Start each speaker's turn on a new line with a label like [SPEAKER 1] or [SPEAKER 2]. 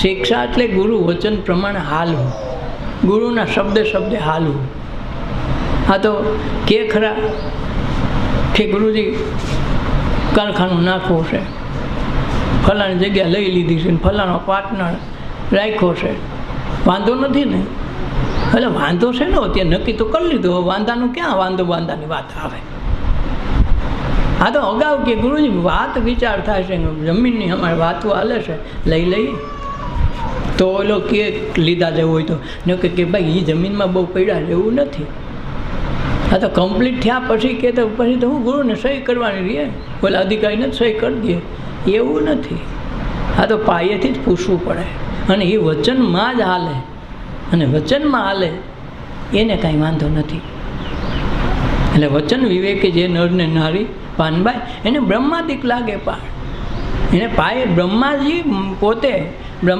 [SPEAKER 1] શિક્ષા એટલે ગુરુ વચન પ્રમાણે હાલવું, ગુરુના શબ્દે હાલવું. આ તો કે ખરા કે ગુરુજી કારખાનું નાખવું છે, ફલાણી જગ્યા લઈ લીધી છે, ફલાણો પાર્ટનર રાખ્યો છે, વાંધો નથી ને? એટલે વાંધો છે ને, ત્યાં નક્કી તો કરી લીધો, વાંધાનું ક્યાં વાંધાની વાત આવે? આ તો અગાઉ કે ગુરુજી વાત વિચાર થાય છે, જમીનની અમારે વાતો હાલે છે, લઈ લઈએ. તો ઓલો કે લીધા જેવું હોય તો ન કે ભાઈ એ જમીનમાં બહુ પડ્યા જેવું નથી. આ તો કમ્પ્લીટ થયા પછી કે તો પછી તો હું ગુરુને સહી કરવાની રહીએ, ઓલા અધિકારીને જ સહી કરી દઈએ, એવું નથી. આ તો પાયેથી જ પૂછવું પડે, અને એ વચનમાં જ હાલે, અને વચનમાં હાલે એને કાંઈ વાંધો નથી. એટલે વચન વિવેકી જે નરને નારી પાનબાઈ એને બ્રહ્માદિક લાગે, પણ એને પાયે બ્રહ્માજી પોતે